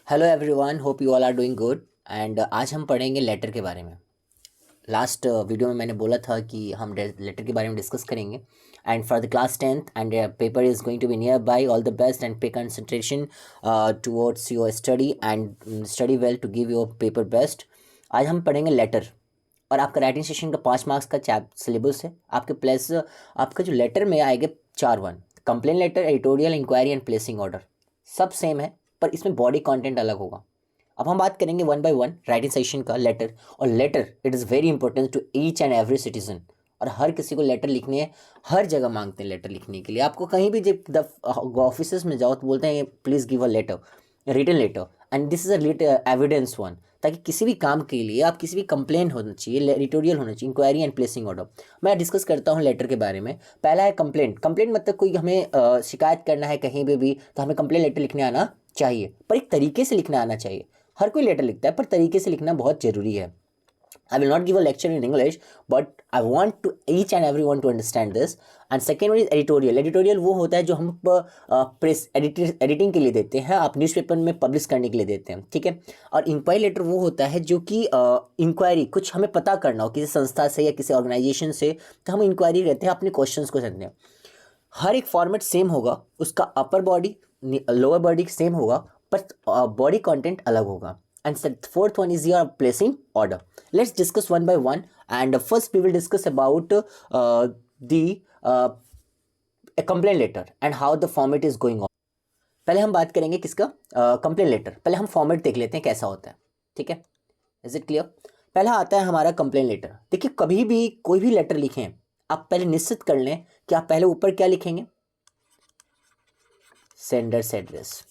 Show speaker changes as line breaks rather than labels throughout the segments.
Hello everyone, hope you all are doing good. And आज हम पढ़ेंगे लेटर के बारे में। लास्ट वीडियो में मैंने बोला था कि हम लेटर के बारे में डिस्कस करेंगे। And for the class 10th and paper is going to be nearby, all the best and pay concentration towards your study and study well to give your paper best. आज हम पढ़ेंगे letter. और आपका writing session का 5 marks का chap syllabus है आपके। Plus आपका जो लेटर में आएगा 4-1, complain letter, editorial, inquiry and placing order, सब सेम है पर इसमें बॉडी कंटेंट अलग होगा। अब हम बात करेंगे 1 by 1 राइटिंग सेशन का लेटर। और letter it is very important to each and every citizen. और हर किसी को लेटर लिखनी है, हर जगह मांगते हैं लेटर लिखने के लिए। आपको कहीं भी जब ऑफिस में जाओ तो बोलते हैं please give a letter, written letter, and this is a evidence one. ताकि किसी भी काम के लिए आप किसी भी कंप्लेन होना चाहिए, एडिटोरियल होना चाहिए, इंक्वायरी एंड प्लेसिंग ऑर्डर। मैं डिस्कस करता हूँ लेटर के बारे में। पहला है कंप्लेंट। कंप्लेंट मतलब कोई हमें शिकायत करना है कहीं पे भी, तो हमें कंप्लेन लेटर लिखने आना चाहिए, पर एक तरीके से लिखना आना चाहिए। हर कोई लेटर लिखता है पर तरीके से लिखना बहुत ज़रूरी है। I will not give a lecture in English, but I want to each and everyone to understand this. And second one is editorial. Editorial वो होता है जो हम प्रेस एडिटिंग के लिए देते हैं, आप न्यूज़पेपर में पब्लिश करने के लिए देते हैं, ठीक है। और इंक्वायरी लेटर वो होता है जो कि इंक्वायरी, कुछ हमें पता करना हो किसी संस्था से या किसी ऑर्गेनाइजेशन से, तो हम इंक्वायरी रहते हैं, अपने क्वेश्चंस को समझते हैं। हर एक फॉर्मेट सेम होगा, उसका upper body lower body same होगा, पर बॉडी कंटेंट अलग होगा। And fourth one is your placing order. Let's discuss 1 by 1. And first we will discuss about the a complaint letter and how the format is going on. पहले हम बात करेंगे किसका, complain letter. पहले हम format देख लेते हैं कैसा होता है, ठीक है। Is it clear? पहला आता है हमारा कंप्लेन लेटर। देखिए, कभी भी कोई भी लेटर लिखें, आप पहले निश्चित कर लें कि आप पहले ऊपर क्या लिखेंगे, सेंडर्स एड्रेस।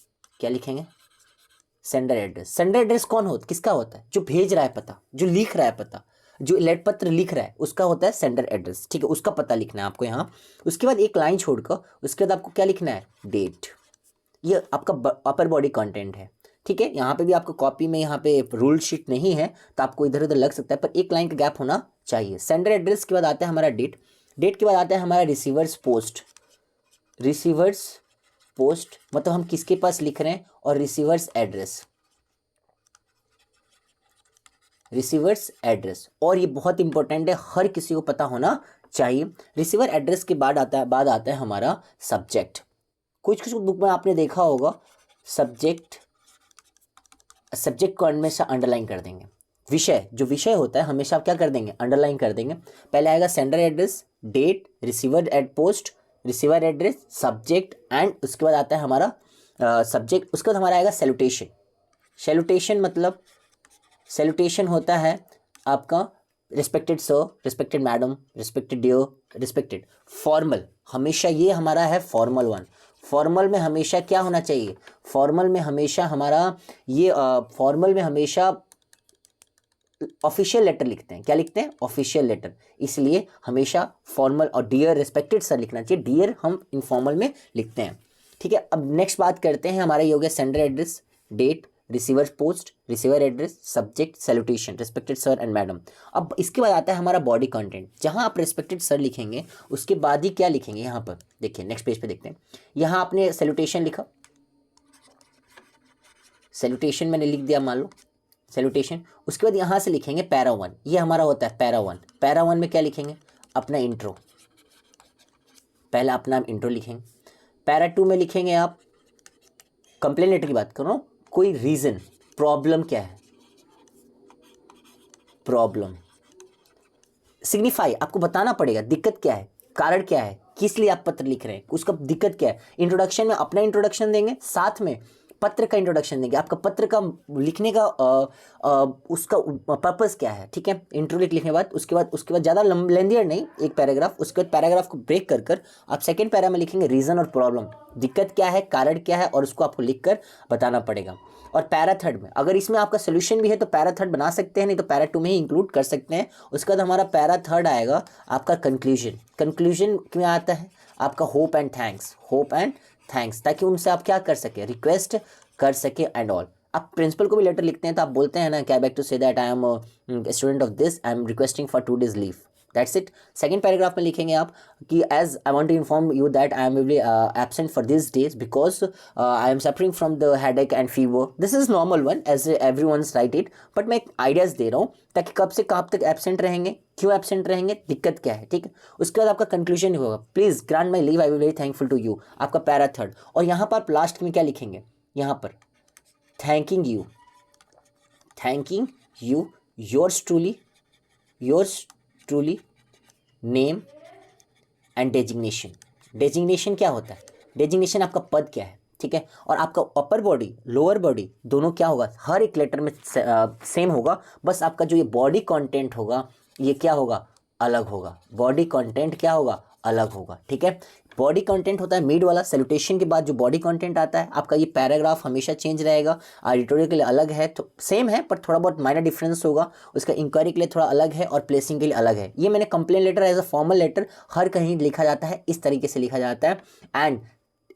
क्या लिखेंगे? Sender address. सेंडर एड्रेस कौन होता, किसका होता है? जो भेज रहा है पता, जो लिख रहा है पता, जो लेट पत्र लिख रहा है उसका होता है सेंडर एड्रेस, ठीक है। उसका पता लिखना है आपको यहाँ। उसके बाद एक लाइन छोड़कर उसके बाद आपको क्या लिखना है, डेट। ये आपका अपर बॉडी कंटेंट है, ठीक है। यहाँ पे भी आपको कॉपी में यहाँ पे रूल शीट नहीं है तो आपको इधर उधर लग सकता है, पर एक लाइन का गैप होना चाहिए। सेंडर एड्रेस के बाद आता है हमारा डेट। डेट के बाद आता है हमारा रिसीवर्स पोस्ट। रिसीवर्स पोस्ट मतलब हम किसके पास लिख रहे हैं, और रिसीवर्स एड्रेस। रिसीवर्स एड्रेस, और ये बहुत इंपॉर्टेंट है, हर किसी को पता होना चाहिए। रिसीवर एड्रेस के बाद आता है हमारा सब्जेक्ट। कुछ बुक में आपने देखा होगा सब्जेक्ट को हमेशा अंडरलाइन कर देंगे। विषय, जो विषय होता है हमेशा आप क्या कर देंगे, अंडरलाइन कर देंगे। पहले आएगा sender address, date, receiver add post, receiver address, subject, and उसके बाद आता है हमारा सब्जेक्ट। उसके बाद हमारा आएगा सैल्यूटेशन। सैल्यूटेशन मतलब सैल्यूटेशन होता है आपका respected sir, respected madam, respected dear, respected. Formal, हमेशा ये हमारा है फॉर्मल वन। फॉर्मल में हमेशा क्या होना चाहिए, फॉर्मल में हमेशा हमारा ये फॉर्मल में हमेशा ऑफिशियल लेटर लिखते हैं। क्या लिखते हैं, ऑफिशियल लेटर। इसलिए हमेशा फॉर्मल और डियर, रिस्पेक्टेड सर लिखना चाहिए। डियर हम इनफॉर्मल में लिखते हैं, ठीक है। अब नेक्स्ट बात करते हैं, हमारा ये हो गया sender address, date, receiver post, receiver address, subject, salutation, respected sir and madam. अब इसके बाद आता है हमारा बॉडी कंटेंट। जहां आप रिस्पेक्टेड सर लिखेंगे उसके बाद ही क्या लिखेंगे, यहाँ पर देखिए नेक्स्ट पेज पे देखते हैं। यहाँ आपने सैल्यूटेशन लिखा, सैल्यूटेशन मैंने लिख दिया, मान लो सैल्यूटेशन। उसके बाद यहाँ से लिखेंगे पैरा 1, ये हमारा होता है पैरा 1। पैरा 1 में क्या लिखेंगे, अपना इंट्रो, पहला अपना इंट्रो लिखेंगे। पैरा 2 में लिखेंगे आप, कंप्लेन लेटर की बात करो, कोई रीज़न, प्रॉब्लम क्या है, प्रॉब्लम सिग्निफाई, आपको बताना पड़ेगा दिक्कत क्या है, कारण क्या है, किस लिए आप पत्र लिख रहे हैं, उसका दिक्कत क्या है। इंट्रोडक्शन में अपना इंट्रोडक्शन देंगे, साथ में पत्र का इंट्रोडक्शन देंगे, आपका पत्र का लिखने का उसका पर्पस क्या है, ठीक है। इंट्रो लिखने के बाद उसके बाद ज़्यादा लेंदियर नहीं, एक पैराग्राफ। उसके बाद पैराग्राफ को ब्रेक कर आप सेकेंड पैरा में लिखेंगे रीज़न और प्रॉब्लम, दिक्कत क्या है, कारण क्या है, और उसको आपको लिख कर बताना पड़ेगा। और पैरा थर्ड में अगर इसमें आपका सोल्यूशन भी है तो पैरा थर्ड बना सकते हैं, नहीं तो पैरा 2 में ही इंक्लूड कर सकते हैं। उसके बाद हमारा पैरा थर्ड आएगा आपका कंक्लूजन। कंक्लूजन में आता है आपका hope and thanks, hope and thanks, ताकि उनसे आप क्या कर सके, रिक्वेस्ट कर सके एंड ऑल। आप प्रिंसिपल को भी लेटर लिखते हैं तो आप बोलते हैं ना, क्या back to say that I am student of this, I am requesting for 2 days leave, that's it. Second paragraph में लिखेंगे आप कि as I want to inform you that I am will absent for this days because I am suffering from the headache and fever. This is normal one as every one's write it, but मैं ideas दे रहा हूँ ताकि कब से कब तक absent रहेंगे, क्यों एब्सेंट रहेंगे, दिक्कत क्या है, ठीक है। उसके बाद आपका कंक्लूजन होगा, please grant my leave, I will very thankful to you, आपका पैरा थर्ड। और यहाँ पर लास्ट में क्या लिखेंगे, यहाँ पर thanking you yours truly name and designation. Designation क्या होता है, डेजिग्नेशन आपका पद क्या है, ठीक है। और आपका अपर बॉडी लोअर बॉडी दोनों क्या होगा, हर एक लेटर में सेम होगा, बस आपका जो ये बॉडी कंटेंट होगा ये क्या होगा, अलग होगा। बॉडी कंटेंट क्या होगा, अलग होगा, ठीक है। बॉडी कंटेंट होता है मिड वाला, सैल्यूटेशन के बाद जो बॉडी कंटेंट आता है आपका, ये पैराग्राफ हमेशा चेंज रहेगा। एडिटोरियल के लिए अलग है, तो सेम है पर थोड़ा बहुत माइनर डिफरेंस होगा। उसका इंक्वायरी के लिए थोड़ा अलग है और प्लेसिंग के लिए अलग है। ये मैंने complain letter as a formal letter हर कहीं लिखा जाता है, इस तरीके से लिखा जाता है। एंड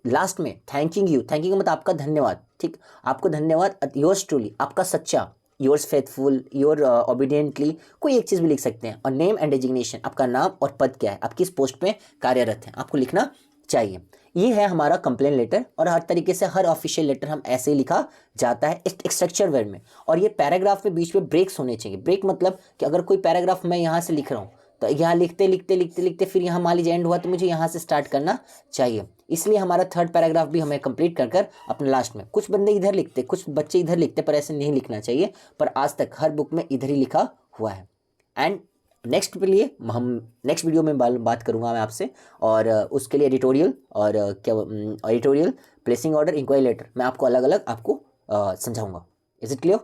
लास्ट में थैंकिंग यू मतलब आपका धन्यवाद, ठीक, आपको धन्यवाद। योर्स ट्रूली आपका सच्चा, योर्स फेथफुल, योर ओबीडियंटली, कोई एक चीज़ भी लिख सकते हैं। और नेम एंड डेजिग्नेशन आपका नाम और पद क्या है, आप किस पोस्ट पे कार्यरत हैं, आपको लिखना चाहिए। ये है हमारा कंप्लेन लेटर। और हर तरीके से हर ऑफिशियल लेटर हम ऐसे ही लिखा जाता है एक स्ट्रक्चर वर्ड में। और ये पैराग्राफ में बीच में ब्रेक्स होने चाहिए। ब्रेक मतलब कि अगर कोई पैराग्राफ मैं यहाँ से लिख रहा हूँ तो यहाँ लिखते फिर यहाँ मान लीजिए एंड हुआ तो मुझे यहाँ से स्टार्ट करना चाहिए। इसलिए हमारा थर्ड पैराग्राफ भी हमें कंप्लीट कर कर अपने लास्ट में, कुछ बंदे इधर लिखते, कुछ बच्चे इधर लिखते, पर ऐसे नहीं लिखना चाहिए। पर आज तक हर बुक में इधर ही लिखा हुआ है। एंड नेक्स्ट के लिए हम नेक्स्ट वीडियो में बात करूंगा मैं आपसे, और उसके लिए एडिटोरियल और editorial, placing order, inquiry letter मैं आपको अलग अलग आपको समझाऊंगा। Is it clear?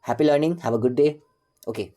Happy learning, have a good day. Okay.